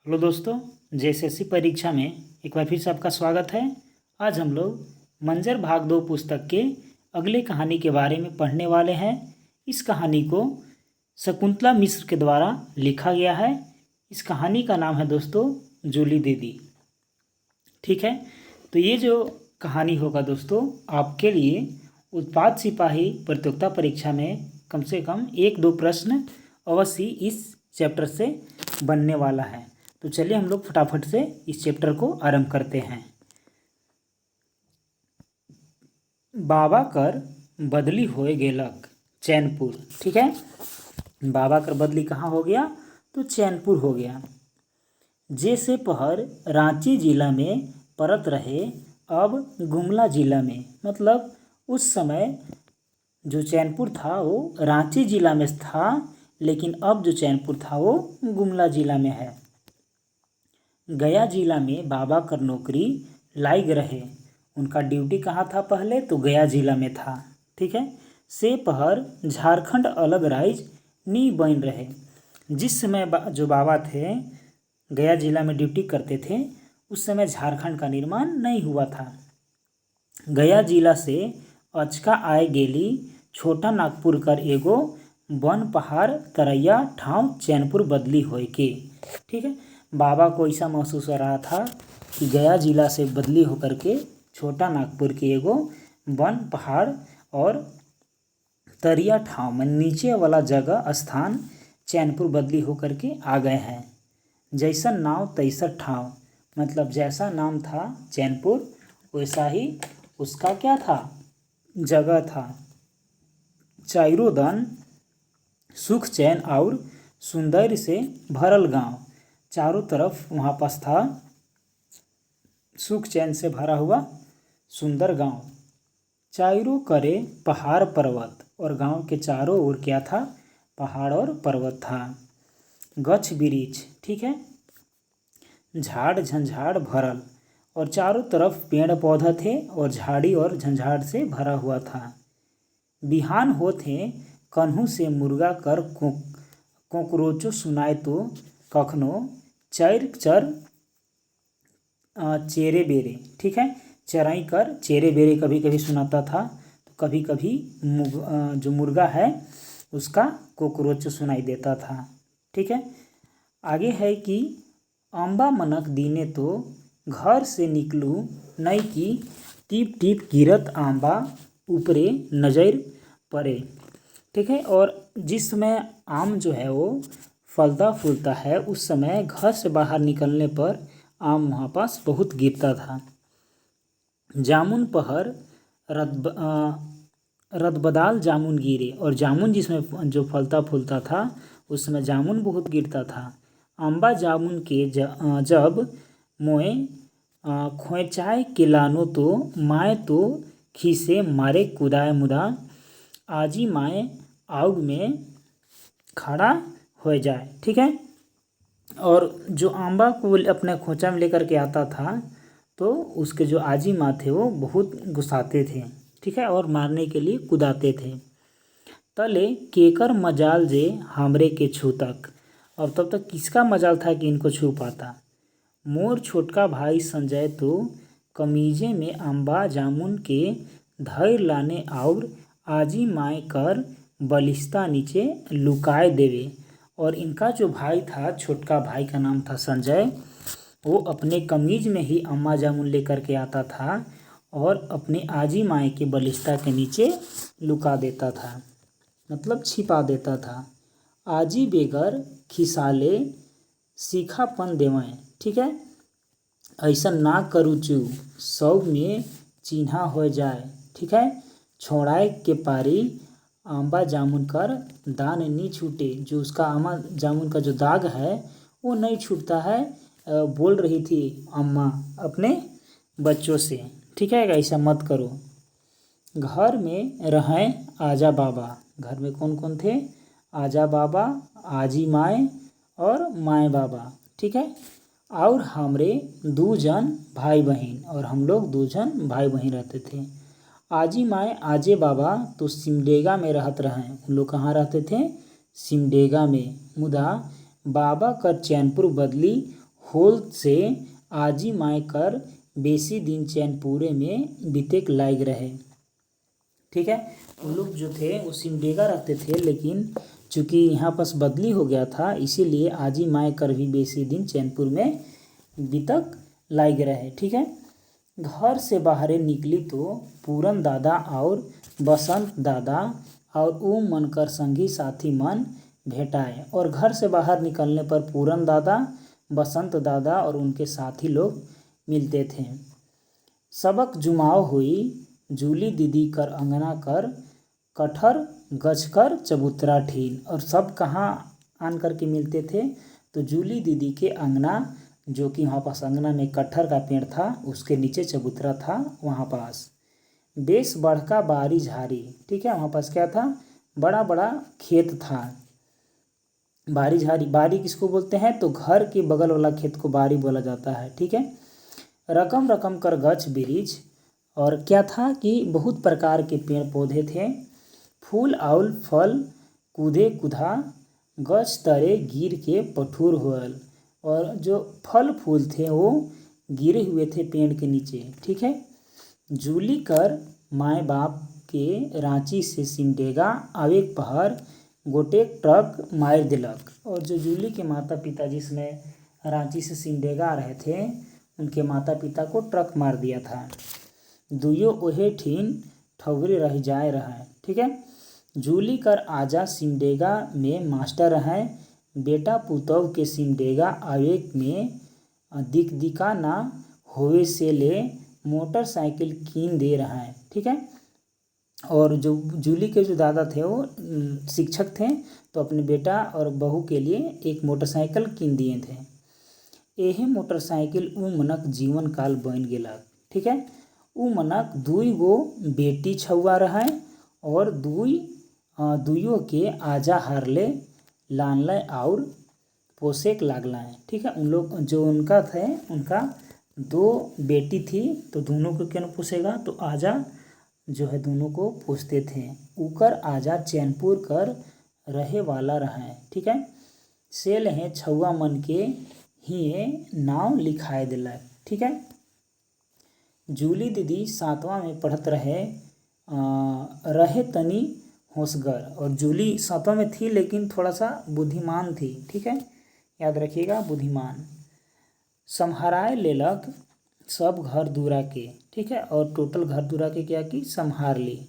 Hello दोस्तों, JSSC परीक्षा में एक बार फिर से आपका स्वागत है। आज हम लोग मंजर भाग 2 पुस्तक के अगले कहानी के बारे में पढ़ने वाले हैं। इस कहानी को शकुंतला मिश्र के द्वारा लिखा गया है। इस कहानी का नाम है दोस्तों जूली दीदी। ठीक है, तो ये जो कहानी होगा दोस्तों आपके लिए उत्पाद सिपाही प्रतियोगिता परीक्षा में कम से कम 1-2 प्रश्न अवश्य इस चैप्टर से बनने वाला है। तो चलिए हम लोग फटाफट से इस चैप्टर को आरंभ करते हैं। बाबा कर बदली होए गेलक चैनपुर। ठीक है, बाबा कर बदली कहाँ हो गया? तो चैनपुर हो गया। जैसे पहर रांची जिला में परत रहे, अब गुमला जिला में। मतलब उस समय जो चैनपुर था वो रांची जिला में था, लेकिन अब जो चैनपुर था वो गुमला जिला में है। गया जिला में बाबा कर नौकरी लाइग रहे। उनका ड्यूटी कहाँ था पहले? तो गया जिला में था। ठीक है, से पहर झारखंड अलग राइज नी बन रहे। जिस समय जो बाबा थे गया जिला में ड्यूटी करते थे, उस समय झारखंड का निर्माण नहीं हुआ था। गया जिला से अचका आए गेली छोटा नागपुर कर एगो वन पहाड़ तरैया ठाव चैनपुर बदली होए के। ठीक है, बाबा को ऐसा महसूस हो रहा था कि गया जिला से बदली होकर के छोटा नागपुर के एगो वन पहाड़ और तरिया ठाव में नीचे वाला जगह स्थान चैनपुर बदली होकर के आ गए हैं। जैसा नाव तैसा ठाव, मतलब जैसा नाम था चैनपुर वैसा ही उसका क्या था? जगह था। चारों सुख चैन और सौंदर्य से भरल गांव। चारों तरफ वहाँ पास था सुख चैन से भरा हुआ सुंदर गांव। चारों करे पहाड़ पर्वत, और गांव के चारों ओर क्या था? पहाड़ और पर्वत था। गछ बिरिछ, ठीक है, झाड़ झंझाड़ भरल, और चारों तरफ पेड़ पौधा थे और झाड़ी और झंझाड़ से भरा हुआ था। बिहान होते कन्हू से मुर्गा कर कोकरोचो सुनाए तो कखनो चर चर चेरे बेरे। ठीक है, चराई कर चेरे बेरे कभी कभी सुनाता था, तो कभी कभी जो मुर्गा है उसका कोकरोच सुनाई देता था। ठीक है, आगे है कि अम्बा मनक दीने तो घर से निकलूँ नई की टीप टीप गिरत आम्बा ऊपरे नजर पड़े। ठीक है, और जिस समय आम जो है वो फलता फूलता है, उस समय घर से बाहर निकलने पर आम वहाँ पास बहुत गिरता था। जामुन पहर रदबदाल जामुन गिरे, और जामुन जिसमें जो फलता फूलता था उस समय जामुन बहुत गिरता था। अम्बा जामुन के जब मोए खोचाए के लानो तो माए तो खीसे मारे कुदाए मुदा आजी माए आग में खड़ा हो जाए। ठीक है, और जो आंबा को अपने खोचा में लेकर के आता था तो उसके जो आजी माँ थे वो बहुत गुस्साते थे। ठीक है, और मारने के लिए कुदाते थे। तले केकर मजाल जे हमरे के छू तक, और तब तक किसका मजाल था कि इनको छू पाता। मोर छोटका भाई संजय तो कमीजे में अम्बा जामुन के धैर लाने और आजी माए कर बलिस्ता नीचे लुकाए देवे। और इनका जो भाई था, छोटका भाई का नाम था संजय, वो अपने कमीज में ही अम्मा जामुन लेकर के आता था और अपने आजी माए के बलिस्ता के नीचे लुका देता था, मतलब छिपा देता था। आजी बेगर खिसाले सीखापन देवें। ठीक है, ऐसा ना करू चू सब में चिन्हा हो जाए। ठीक है, छोड़ाए के पारी आंबा जामुन कर दान नहीं छूटे। जो उसका आमा जामुन का जो दाग है वो नहीं छूटता है, बोल रही थी अम्मा अपने बच्चों से। ठीक है, ऐसा मत करो। घर में रहें आजा बाबा। घर में कौन कौन थे? आजा बाबा, आजी माए और माए बाबा। ठीक है, और हमरे 2 जन भाई बहन, और हम लोग 2 जन भाई बहन रहते थे। आजी माए आजे बाबा तो सिमडेगा में रहत रहें। उन लोग कहाँ रहते थे? सिमडेगा में। मुदा बाबा कर चैनपुर बदली खोल से आजी माय कर बेसी दिन चैनपुरे में बीतेक लाग रहे। ठीक है, उन लोग जो थे वो सिमडेगा रहते थे, लेकिन चूँकि यहाँ पास बदली हो गया था इसीलिए आजी माय कर भी बेसी दिन चैनपुर में बीतक लाग रहे। ठीक है, घर से बाहर निकली तो पूरन दादा और बसंत दादा और वो मनकर संगी साथी मन भेटाए। और घर से बाहर निकलने पर पूरन दादा, बसंत दादा और उनके साथी लोग मिलते थे। सबक जुमाव हुई, जूली दीदी कर अंगना कर कठर गच कर चबूतरा ठीन। और सब कहाँ आन करके मिलते थे, तो जूली दीदी के अंगना, जो कि वहाँ पास अंगना में कटहर का पेड़ था, उसके नीचे चबूतरा था वहाँ पास। बेस बड़का बारी झारी, ठीक है, वहाँ पास क्या था, बड़ा बड़ा खेत था। बारी झारी, बारी किसको बोलते हैं, तो घर के बगल वाला खेत को बारी बोला जाता है। ठीक है, रकम रकम कर गच बिरिज, और क्या था कि बहुत प्रकार के पेड़ पौधे थे। फूल और फल कूदे कुधा, गच तरे गिर के पठूर होल। और जो फल फूल थे वो गिरे हुए थे पेड़ के नीचे। ठीक है, जूली कर माए बाप के रांची से सिमडेगा आवे पहर गोटेक ट्रक मार दिलक। और जो जूली के माता पिता जिसमें रांची से सिमडेगा आ रहे थे, उनके माता पिता को ट्रक मार दिया था। दुयो ओहे ठीन ठौरे रह जाए रहा। ठीक है, जूली कर आजा सिमडेगा में मास्टर हैं, बेटा पुतौह के सिमडेगा आवे में दिक्कत ना होवे से ले मोटरसाइकिल कीन दे रहा है। ठीक है, और जो जूली के जो दादा थे वो शिक्षक थे, तो अपने बेटा और बहू के लिए एक मोटरसाइकिल कीन दिए थे। यही मोटरसाइकिल उ मनक जीवन काल बन गेला। ठीक है, उ मनक दुई गो बेटी छुआ रहा, और दुइयों के आजा हारले लानले और पोसेक लागला है। ठीक है, उन लोग जो उनका थे, उनका दो बेटी थी, तो दोनों को क्यों पोसेगा, तो आजा जो है दोनों को पोसते थे। उकर आजा चैनपुर कर रहे वाला रहा। ठीक है, से लहे छुआ मन के ही नाव लिखाए दिला। ठीक है, जूली दीदी 7वां में पढ़त रहे तनी होशगर, और जूली 7वां में थी लेकिन थोड़ा सा बुद्धिमान थी। ठीक है, याद रखिएगा, बुद्धिमान। संहराए लेलक सब घर दूरा के। ठीक है, और टोटल घर दूरा के क्या की, संहार ली।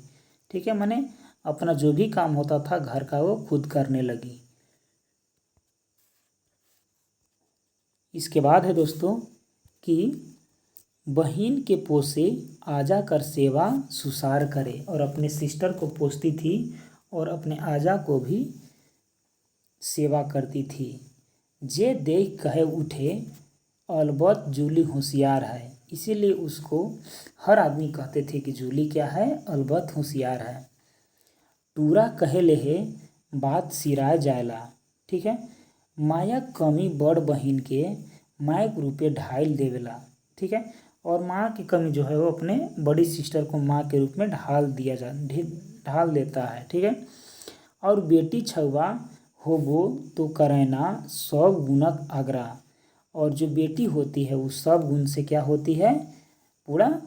ठीक है, माने अपना जो भी काम होता था घर का वो खुद करने लगी। इसके बाद है दोस्तों कि बहन के पोसे आजा कर सेवा सुसार करे, और अपने सिस्टर को पोसती थी और अपने आजा को भी सेवा करती थी। जे देख कहे उठे अलबत जूली होशियार है, इसीलिए उसको हर आदमी कहते थे कि जूली क्या है, अलबत होशियार है। टूरा कहे ले बात सिराए जायला। ठीक है, माया कमी बड़ बहन के मायक रूपे ढाल देवेला। ठीक है, और माँ की कमी जो है वो अपने बड़ी सिस्टर को माँ के रूप में ढाल देता है। ठीक है, और बेटी छुआ होबो तो करैना सब गुणक आगरा, और जो बेटी होती है वो सब गुण से क्या होती है, पूरा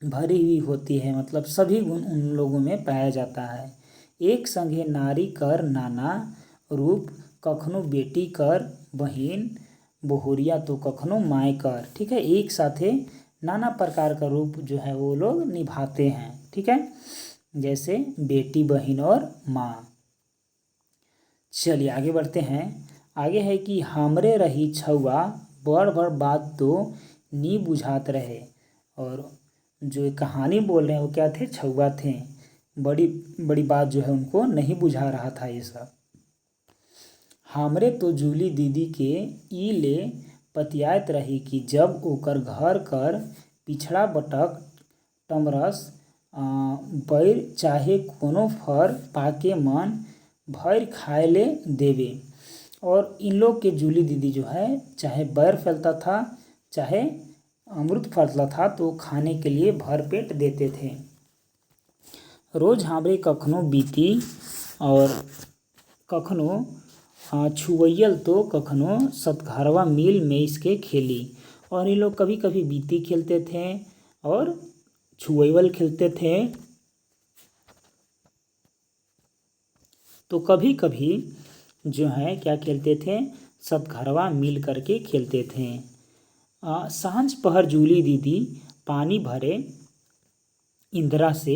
भरी हुई होती है, मतलब सभी गुण उन लोगों में पाया जाता है। एक संगे नारी कर नाना रूप, कखनो बेटी कर बहिन बहुरिया तो कखनो माय कर। ठीक है, एक साथे नाना प्रकार का रूप जो है वो लोग निभाते हैं। ठीक है, जैसे बेटी, बहन और माँ। चलिए आगे बढ़ते हैं। आगे है कि हमरे रही छुआ बड़ बड़ बात तो नी बुझात रहे, और जो कहानी बोल रहे हैं वो क्या थे, छुआ थे। बड़ी बड़ी बात जो है उनको नहीं बुझा रहा था ये सब। हमरे तो जूली दीदी के ई ले पतियात रही कि जब ओकर घर कर पिछड़ा बटक टमरस बैर चाहे कोनो फर पाके मन भर खाए ले देवे। और इन लोग के जूली दीदी जो है, चाहे बैर फैलता था चाहे अमृत फलता था, तो खाने के लिए भर पेट देते थे। रोज हमरे कखनो बीती और कखनो छुवैयल तो कखनो सतघरवा मिल में इसके खेली। और ये लोग कभी कभी बीती खेलते थे और छुवैयल खेलते थे, तो कभी कभी जो है क्या खेलते थे, सतघरवा मिल करके खेलते थे। सांझ पहर जूली दीदी पानी भरे इंदिरा से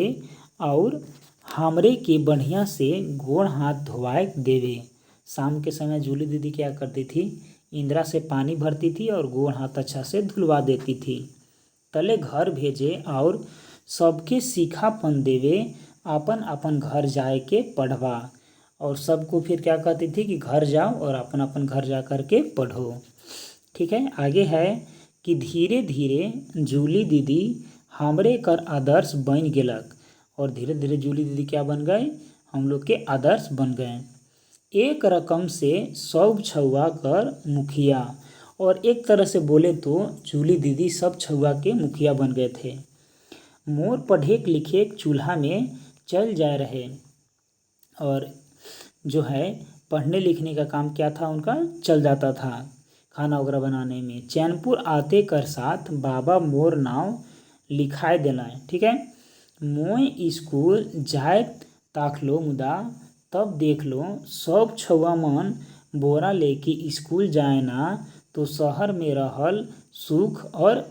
और हमरे के बढ़िया से गोड़ हाथ धोवाए देवे। शाम के समय जूली दीदी क्या करती थी, इंदिरा से पानी भरती थी और गोड़ हाथ अच्छा से धुलवा देती थी। तले घर भेजे और सबके सीखापन देवे, अपन अपन घर जाए के पढ़वा। और सबको फिर क्या कहती थी कि घर जाओ और अपन अपन घर जा कर के पढ़ो। ठीक है, आगे है कि धीरे धीरे जूली दीदी हमरे कर आदर्श बन गेलक। और धीरे धीरे जूली दीदी क्या बन गए, हम लोग के आदर्श बन गए। एक रकम से सब छुआ कर मुखिया। और एक तरह से बोले तो जूली दीदी सब छुआ के मुखिया बन गए थे। मोर पढ़े लिखे चूल्हा में चल जा रहे। और जो है पढ़ने लिखने का काम क्या था उनका, चल जाता था खाना वगैरह बनाने में। चैनपुर आते कर साथ बाबा मोर नाव लिखाए दिलाए। ठीक है, मोय स्कूल जाए ताक लो मुदा तब देख लो सब छुआ मन बोरा लेके स्कूल जाए ना, तो शहर में रहल सुख और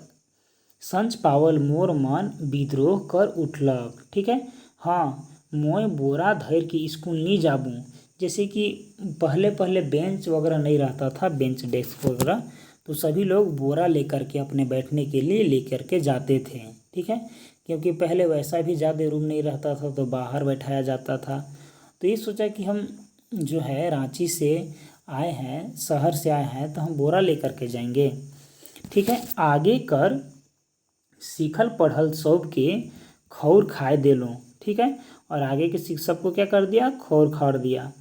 संच पावल मोर मन विद्रोह कर उठलक। ठीक है, हाँ मोय बोरा धर के स्कूल नहीं जाबू। जैसे कि पहले पहले बेंच वगैरह नहीं रहता था, बेंच डेस्क वगैरह, तो सभी लोग बोरा लेकर के अपने बैठने के लिए लेकर के जाते थे। ठीक है, क्योंकि पहले वैसा भी ज़्यादा रूम नहीं रहता था तो बाहर बैठाया जाता था। तो ये सोचा कि हम जो है रांची से आए हैं, शहर से आए हैं, तो हम बोरा लेकर के जाएंगे। ठीक है, आगे कर सीखल पढ़ल सब के खौर खाए दे लो। ठीक है, और आगे के शिक्षक को क्या कर दिया, खौर खाड़ दिया।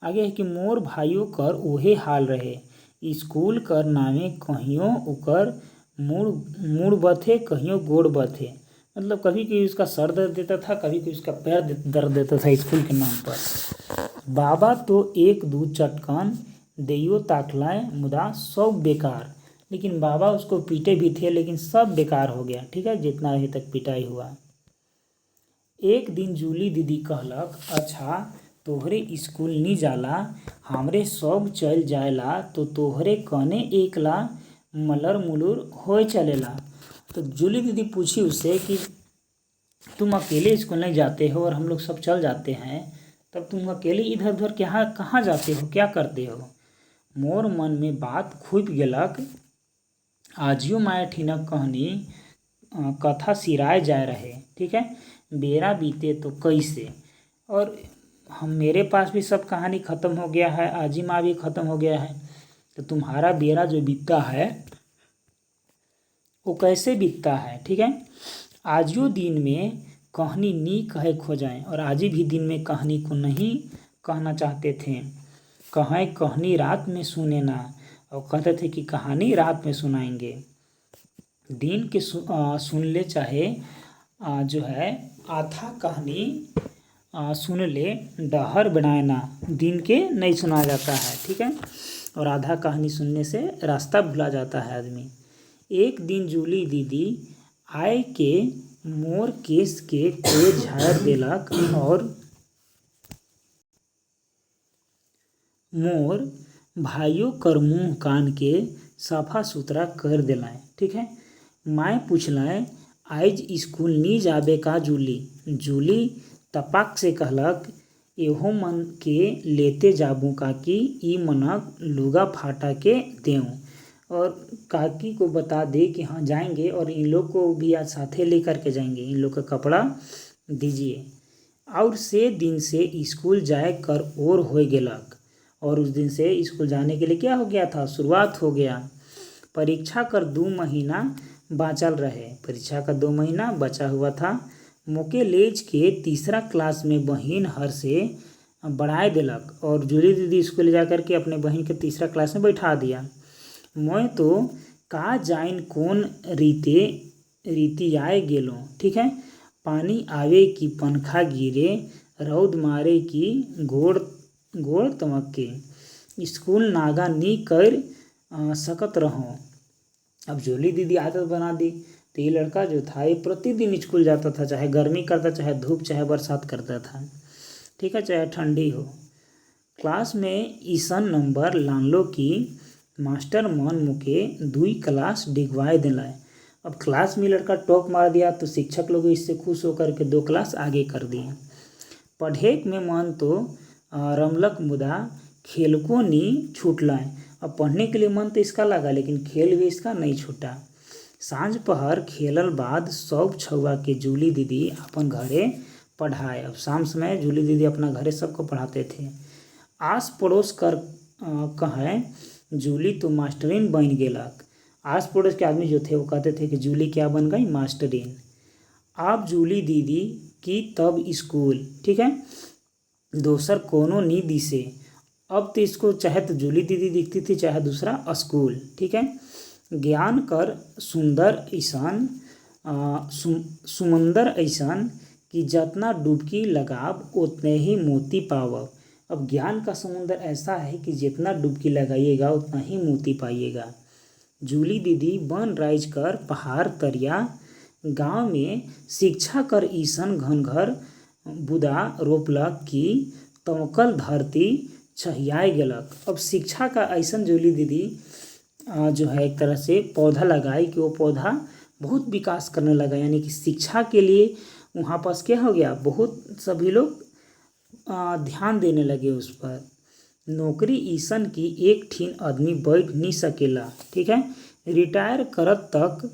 आगे है कि मोर भाइयों कर ओहे हाल रहे, स्कूल कर नामे कहियो उकर मुड़ बथे कहियो गोड़ बथे। मतलब कभी कभी उसका सर दर्द देता था, कभी कभी उसका पैर दर्द देता था स्कूल के नाम पर। बाबा तो एक दू चटकन देइयो ताकलाए मुदा सब बेकार। लेकिन बाबा उसको पीटे भी थे, लेकिन सब बेकार हो गया। ठीक है, जितना अभी तक पिटाई हुआ। एक दिन जूली दीदी कहलक, अच्छा तोहरे स्कूल नहीं जाला, हमरे सब चल जाएला, तो तोहरे कने एकला मलर मुलुर हो चलेला। तो जूली दीदी पूछी उससे कि तुम अकेले स्कूल नहीं जाते हो और हम लोग सब चल जाते हैं, तब तुम अकेले इधर उधर क्या कहाँ जाते हो, क्या करते हो। मोर मन में बात खुप गेलक, आजियो माया ठीनक कहनी कथा सिराए जा रहे। ठीक है, बेरा बीते तो कैसे। और हम मेरे पास भी सब कहानी ख़त्म हो गया है, आजी माँ भी ख़त्म हो गया है, तो तुम्हारा बेरा जो बीतता है वो कैसे बीतता है। ठीक है, आजियो दिन में कहानी नी कहे खोजाएं। और आज भी दिन में कहानी को नहीं कहना चाहते थे, कहें कहानी रात में सुने ना, और कहते थे कि कहानी रात में सुनाएंगे। दिन के सुन ले चाहे जो है आधा कहानी सुन ले, डहर बनाए ना, दिन के नहीं सुना जाता है। ठीक है, और आधा कहानी सुनने से रास्ता भुला जाता है आदमी। एक दिन जूली दीदी आए के मोर केस के कोई झाड़ देलक और मोर भाइयों कर मुँह कान के साफा सुथरा कर दिलाए। ठीक है, माँ पूछलाए आज स्कूल नहीं जाबे का जूली। जूली तपाक से कहलक, एहो मन के लेते जाबू काकी, ई मनक लुगा फाटा के देऊँ। और काकी को बता दे कि हाँ जाएंगे और इन लोग को भी आज साथे लेकर के जाएंगे, इन लोग का कपड़ा दीजिए। और से दिन से स्कूल जाए कर और हो गेलक। और उस दिन से स्कूल जाने के लिए क्या हो गया था, शुरुआत हो गया। परीक्षा कर 2 महीना बाँचल रहे, परीक्षा का 2 महीना बचा हुआ था। मोके लेज के तीसरा क्लास में बहिन हर से बढ़ाए दिलक और जूली दीदी स्कूल जा कर के अपने बहन के तीसरा क्लास में बैठा दिया। मैं तो का जाइन कौन रीति आए गेलो। ठीक है, पानी आवे की पंखा गिरे, रौद मारे की गोड़ तमक के। स्कूल नागा नी कर सकत रहो। अब जूली दीदी आदत बना दी, तो ये लड़का जो था ये प्रतिदिन स्कूल जाता था, चाहे गर्मी करता, चाहे धूप, चाहे बरसात करता था, ठीक है, चाहे ठंडी हो। क्लास में ईसन नंबर लानलो की मास्टर मन मुके 2 क्लास डिगवाए दिला। अब क्लास में लड़का टॉप मार दिया तो शिक्षक लोग इससे खुश होकर के 2 क्लास आगे कर दिए। पढ़े में मन तो रमलक मुदा खेल को नहीं छूटला। अब पढ़ने के लिए मन तो इसका लगा, लेकिन खेल भी इसका नहीं छूटा। सांझ पहर खेलल बाद सब छुआ के जूली दीदी अपन घरे पढ़ाए। अब शाम समय जूली दीदी अपना घरे सबको पढ़ाते थे। आस पड़ोस कर कहें जूली तो मास्टरीन बन गेलक। आस पड़ोस के आदमी जो थे वो कहते थे कि जूली क्या बन गई, मास्टरीन। अब जूली दीदी की तब स्कूल, ठीक है, दोसर कोनो नी दिसे। अब तो इसको चाहे तो जूली दीदी दिखती थी, चाहे दूसरा स्कूल, ठीक है। ज्ञान कर सुंदर ऐसन सुमंदर ऐसन कि जितना डुबकी लगाव उतने ही मोती पावब। अब ज्ञान का समुंदर ऐसा है कि जितना डुबकी लगाइएगा उतना ही मोती पाइएगा। जूली दीदी वन राइज कर पहाड़ तरिया गांव में शिक्षा कर ईसन घनघर बुदा रोपलक कि तमकल धरती छहियाए गेलक। अब शिक्षा का ऐसन जूली दीदी जो है एक तरह से पौधा लगाई कि वो पौधा बहुत विकास करने लगा, यानी कि शिक्षा के लिए वहाँ पास क्या हो गया, बहुत सभी लोग ध्यान देने लगे उस पर। नौकरी ईसन की एक ठीन आदमी बैठ नहीं सकेला, ठीक है, रिटायर करत तक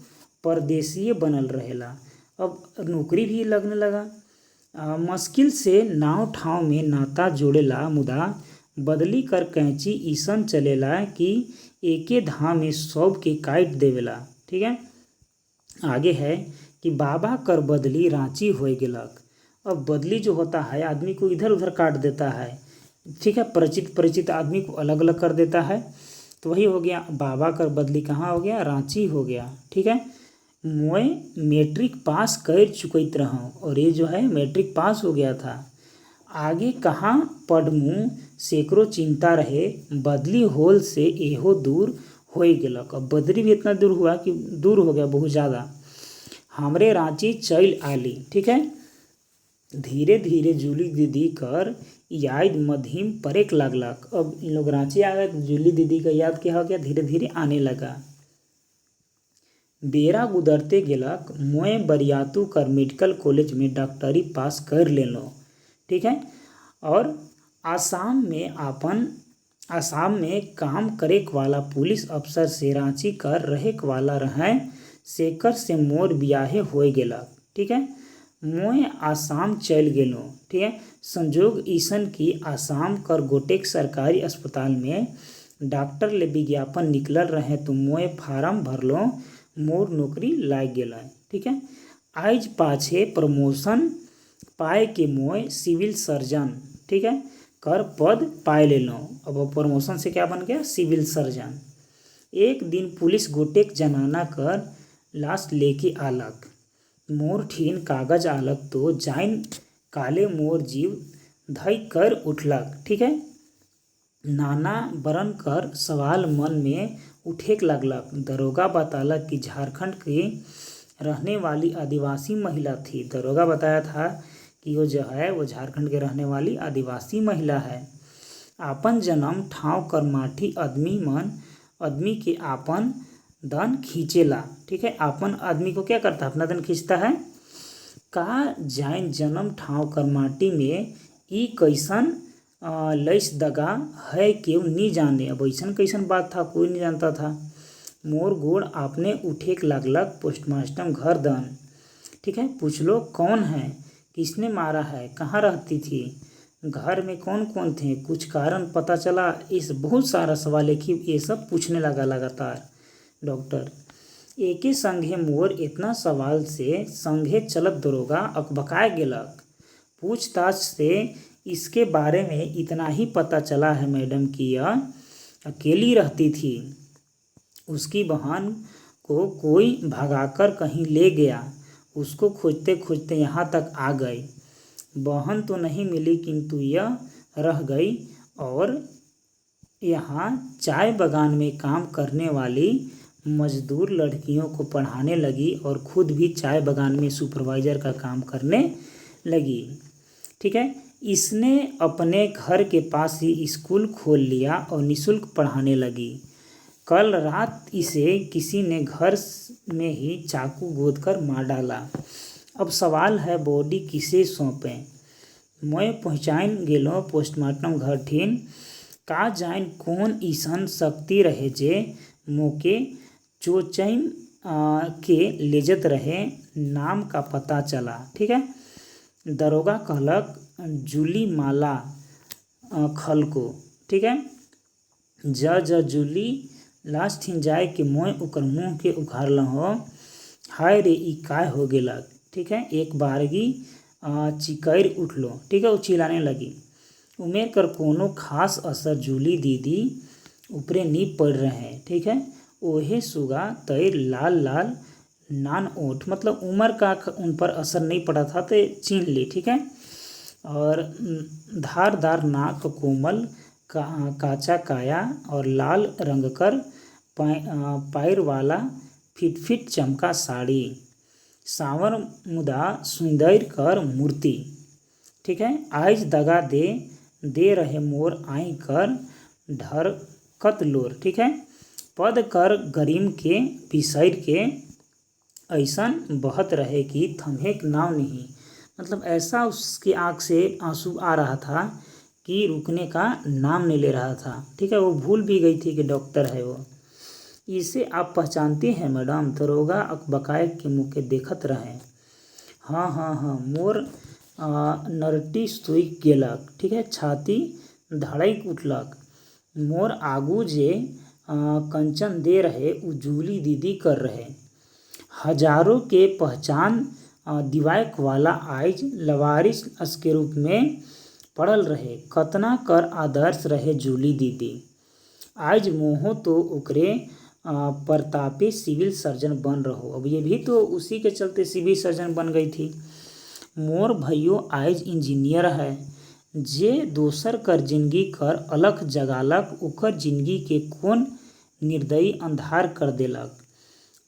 परदेशीय बनल रहेला। अब नौकरी भी लगने लगा। मुश्किल से नाव ठाव में नाता जोड़ेला, मुदा बदली कर कैंची ईसन चलेला कि एके धाम में सब के काट देवेला, ठीक है। आगे है कि बाबा कर बदली रांची हो गेलक। अब बदली जो होता है आदमी को इधर उधर काट देता है, ठीक है, परिचित आदमी को अलग अलग कर देता है। तो वही हो गया, बाबा कर बदली कहाँ हो गया, रांची हो गया, ठीक है। मैं मैट्रिक पास कर चुकत रहूँ, और ये जो है मैट्रिक पास हो गया था। आगे कहाँ पढ़मू सेकरो चिंता रहे, बदली होल से एहो दूर हो गेलक। अब बदली भी इतना दूर हुआ कि दूर हो गया बहुत ज़्यादा। हमरे रांची चल आली, ठीक है। धीरे धीरे जूली दीदी कर याद मध्यम परेक लगलक। अब इन लोग रांची आ गए तो जूली दीदी का याद क्या हो गया, धीरे धीरे आने लगा। बेरा गुजरते गेलक, मैं बरियातू कर मेडिकल कॉलेज में डॉक्टरी पास कर लेलो, ठीक है। और आसाम में काम करे वाला पुलिस अफसर से रांची कर रहे वाला रहे शेखर से मोर ब्याहे हो गेलक, ठीक है। मैं आसाम चल गेलो, ठीक है। संजोग ईसन की आसाम कर गोटेक सरकारी अस्पताल में डॉक्टर ले विज्ञापन निकलल रहे तो मैं फार्म भरलो, मोर नौकरी लाग गेल, ठीक है। आज पाछे प्रमोशन पाए के मैं सिविल सर्जन, ठीक है, कर पद पाए ले लो। अब वो प्रमोशन से क्या बन गया, सिविल सर्जन। एक दिन पुलिस गोटेक जनाना कर लाश लेके आलक, मोर ठीन कागज आलक तो जाइन काले मोर जीव धई कर उठलक, ठीक है। नाना बरन कर सवाल मन में उठेक लगलक। दरोगा बतालक कि झारखंड के रहने वाली आदिवासी महिला थी। दरोगा बताया था कि वो जो है वो झारखंड के रहने वाली आदिवासी महिला है। आपन जन्म ठाव कर माठी आदमी के आपन धन खींचेला, ठीक है। आपन आदमी को क्या करता है, अपना धन खींचता है। का जाइन जन्म ठाव कर माटी में ई कैसन लैस दगा है केव नहीं जाने। अब ऐसन कैसन बात था, कोई नहीं जानता था। मोर गोड़ आपने उठेक लगलक, पोस्टमास्टर घर दन, ठीक है। पूछ लो कौन है, किसने मारा है, कहाँ रहती थी, घर में कौन कौन थे, कुछ कारण पता चला। इस बहुत सारा सवाल एक ही ये सब पूछने लगा लगातार डॉक्टर। एके संगे मोर इतना सवाल से संगे चलत दरोगा अकबकाए गेलक। पूछताछ से इसके बारे में इतना ही पता चला है मैडम कि यह अकेली रहती थी। उसकी बहन को कोई भगाकर कहीं ले गया, उसको खोजते खोजते यहाँ तक आ गए। बहन तो नहीं मिली किंतु यह रह गई और यहाँ चाय बागान में काम करने वाली मजदूर लड़कियों को पढ़ाने लगी और खुद भी चाय बागान में सुपरवाइज़र का काम करने लगी। ठीक है, इसने अपने घर के पास ही स्कूल खोल लिया और निःशुल्क पढ़ाने लगी। कल रात इसे किसी ने घर में ही चाकू गोदकर मार डाला। अब सवाल है बॉडी किसे सौंपें। मैं पहुँचाइन गेलो पोस्टमार्टम घर ठीन। का जाइन कौन ईसन शक्ति रहे जे मोके चोचैन के लेजत रहे, नाम का पता चला। ठीक है, दरोगा कहलक जूली माला खलको। ठीक है, जूली लास्ट हिन जाए कि मैं ओकर मुँह के उखाड़ल हो। हाय रे ई काय हो गेलक। ठीक है, एक बारगी चिकैर उठलो। ठीक है, वो चिल्लाने लगी। उमेर कर कोनो खास असर जूली दीदी ऊपरे नी पड़ रहे। ठीक है, ओहे सुगा तैर लाल लाल नान ओठ, मतलब उम्र का उन पर असर नहीं पड़ा था तो छीन ली। ठीक है, और धारदार नाक, कोमल काचा काया और लाल रंग कर पैर वाला फिट चमका साड़ी, सावर मुदा सुंदर कर मूर्ति। ठीक है, आइज दगा दे रहे मोर आई कर ढरकत लोर। ठीक है, पद कर गरीम के पिसैर के ऐसन बहत रहे कि थमे नाव नहीं, मतलब ऐसा उसकी आँख से आंसू आ रहा था कि रुकने का नाम नहीं ले रहा था। ठीक है, वो भूल भी गई थी कि डॉक्टर है वो। इसे आप पहचानती हैं मैडम? दरोगा अकबकाए के मुँह के देखत रहे। हाँ, मोर नरटी सुइक गेलक। ठीक है, छाती धड़क उठलक। मोर आगू जे कंचन दे रहे उ जूली दीदी कर रहे। हजारों के पहचान दिवायक वाला आइज लवारिस के रूप में पड़ल रहे। कतना कर आदर्श रहे जूली दीदी। आज मोहो तो ओकरे प्रतापे सिविल सर्जन बन रहो। अब ये भी तो उसी के चलते सिविल सर्जन बन गई थी। मोर भैयो आइज इंजीनियर है। जे दोसर कर जिंदगी कर अलख जगालक, ओकर जिंदगी के कौन निर्दयी अंधार कर देलक।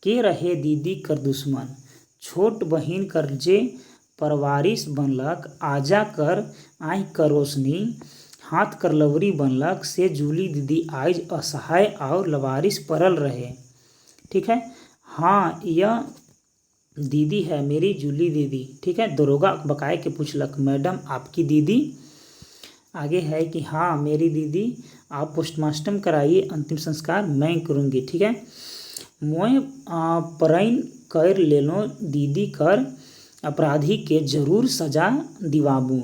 के रहे दीदी कर दुश्मन, छोट बहिन कर जे परवारिश बनलक, आजा कर आँख कर रोशनी, हाथ कर लवरी बनलक, से जूली दीदी आइज असहाय और लवारिश पड़ल रहे। ठीक है, हाँ यह दीदी है मेरी जूली दीदी। ठीक है, दरोगा बकाए के पूछलक मैडम आपकी दीदी? आगे है कि हाँ मेरी दीदी, आप पोस्टमार्टम कराइए, अंतिम संस्कार मैं करूँगी। ठीक है, मैं प्रण कर लेलो दीदी कर अपराधी के जरूर सजा दिवाबू।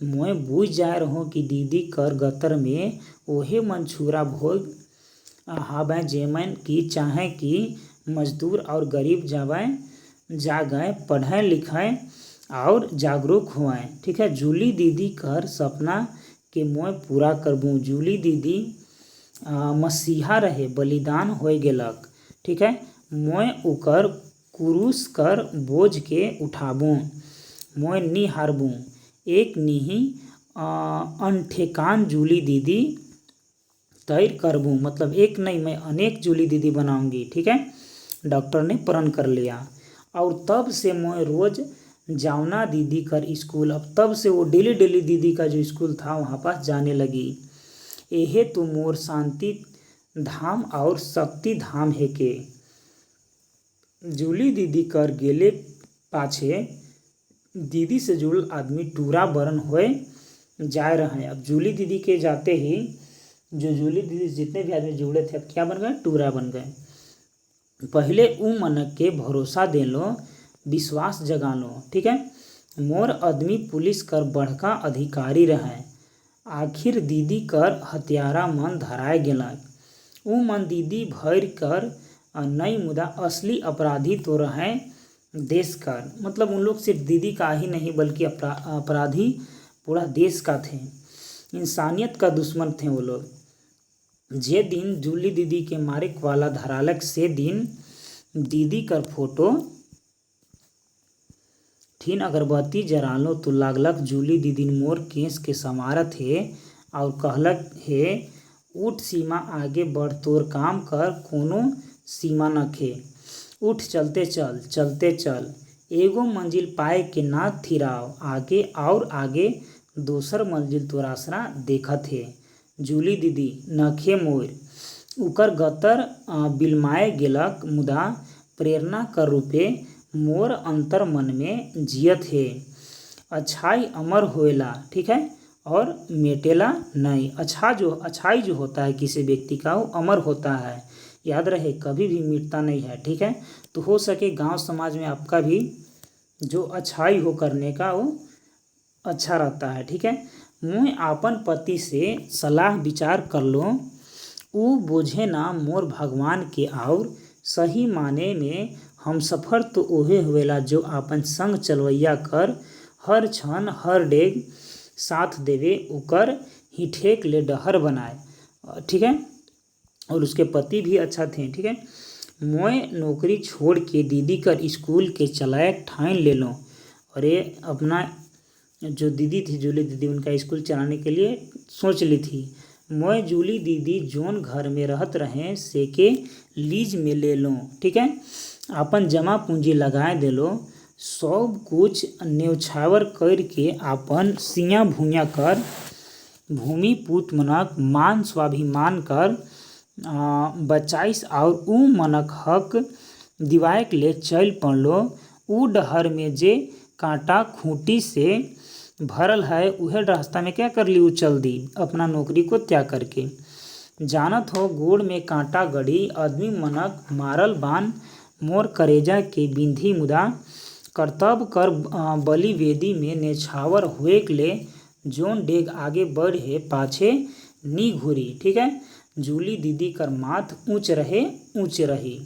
मैं बूझ जा रहो कि दीदी कर गतर में ओहे मंछूरा भोग हावें जेमन की चाहे कि मजदूर और गरीब जागें पढ़ें लिखें और जागरूक हुएं। ठीक है, जूली दीदी कर सपना के मैं पूरा करबूँ। जूली दीदी मसीहा रहे, बलिदान हो गेलक। ठीक है, मैं ओकर क्रूस कर बोझ के उठाबूँ। मैं नी हारबूँ, एक नहीं अनठेकान जूली दीदी तैर करबूँ, मतलब एक नहीं मैं अनेक जूली दीदी बनाऊंगी। ठीक है, डॉक्टर ने प्रण कर लिया। और तब से मैं रोज़ जावना दीदी कर स्कूल। अब तब से वो डेली दीदी का जो स्कूल था वहाँ पास जाने लगी। एहे तो मोर शांति धाम और शक्ति धाम है के। जूली दीदी कर गेले पाछे दीदी से जुड़ल आदमी टूरा बरन होए जा रहे हैं। अब जूली दीदी के जाते ही जो जूली दीदी जितने भी आदमी जुड़े थे अब क्या बन गए? टूरा बन गए। पहले उ मन के भरोसा देलो, विश्वास जगालो। ठीक है, मोर आदमी पुलिस कर बड़का अधिकारी रहे। आखिर दीदी कर हत्यारा मन धराए गेलक। उ मन दीदी भर कर नई मुदा असली अपराधी तो रहे देश का, मतलब उन लोग सिर्फ दीदी का ही नहीं बल्कि अपराधी पूरा देश का थे, इंसानियत का दुश्मन थे वो लोग। जे दिन जूली दीदी के मारे वाला धरालक से दिन दीदी कर फोटो ठीन अगरबत्ती जरालो तो लागलक जूली दीदी मोर केस के समारत है और कहलक हे उठ सीमा आगे बढ़ तोर काम कर कोनो सीमा नखे। उठ चलते चल चलते चल एगो मंजिल पाए के ना थिराव आगे और आगे दोसर मंजिल तोर आसरा देखत हे। जूली दीदी नखे मोर उकर गतर बिलमाए गेलक मुदा प्रेरणा कर रूपे मोर अंतर मन में जियत है। अच्छाई अमर होएला, ठीक है, और मेटेला नहीं। अच्छाई जो होता है किसी व्यक्ति का वो अमर होता है, याद रहे कभी भी मिटता नहीं है, ठीक है। तो हो सके गांव समाज में आपका भी जो अच्छाई हो करने का वो अच्छा रहता है, ठीक है। मुँह आपन पति से सलाह विचार कर लो ऊ बोझे ना मोर भगवान के और सही माने में हम सफ़र तो ओहे हुएला जो आपन संग चलवैया कर हर क्षण हर डेग साथ देवे उकर ही ठेक ले डहर बनाए, ठीक है। और उसके पति भी अच्छा थे, ठीक है। मोए नौकरी छोड़ के दीदी कर स्कूल के चलायक ठान ले लो। और ये अपना जो दीदी थी जूली दीदी उनका स्कूल चलाने के लिए सोच ली थी। मोए जूली दीदी जोन घर में रहत रहें से के लीज में ले लो, ठीक है। अपन जमा पूंजी लगाए दे लो सब कुछ न्यौछावर करके आपन सिया भूया कर भूमि पूत मनक मान स्वाभिमान कर बचाइस और ऊ मनक हक दिवायक ले चल पड़लो। ऊ डहर में जे कांटा खूंटी से भरल है उहे रास्ता में क्या कर ली ऊ चल दी अपना नौकरी को त्याग करके। जानत हो गोड़ में कांटा गड़ी आदमी मनक मारल बान मोर करेजा के बिंधी मुदा कर्तव्य कर बलि वेदी में नेछावर हुए ले जोन डेग आगे बढ़े पाछे नी घूरी, ठीक है। जूली दीदी कर माथ ऊंच रहे ऊंच रही।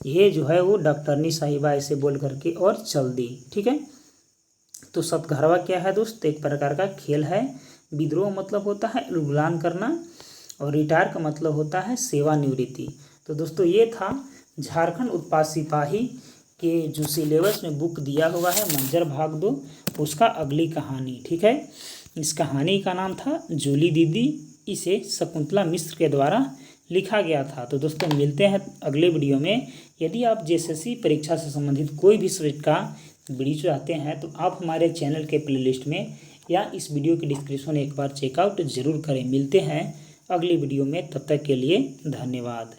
ये जो है वो डॉक्टरनी साहिबा ऐसे बोल करके और चल दी, ठीक है। तो सतघरवा क्या है दोस्त, एक प्रकार का खेल है। विद्रोह मतलब होता है उल्लंघन करना और रिटायर का मतलब होता है सेवानिवृत्ति। तो दोस्तों ये था झारखंड उत्पाद सिपाही के जो सिलेबस में बुक दिया हुआ है मंजर भाग 2 उसका अगली कहानी, ठीक है। इस कहानी का नाम था जूली दीदी। इसे शकुंतला मिश्र के द्वारा लिखा गया था। तो दोस्तों मिलते हैं अगले वीडियो में। यदि आप जेएसएससी परीक्षा से संबंधित कोई भी सब्जेक्ट का वीडियो चाहते हैं तो आप हमारे चैनल के प्लेलिस्ट में या इस वीडियो के डिस्क्रिप्शन में एक बार चेकआउट जरूर करें। मिलते हैं अगली वीडियो में, तब तक के लिए धन्यवाद।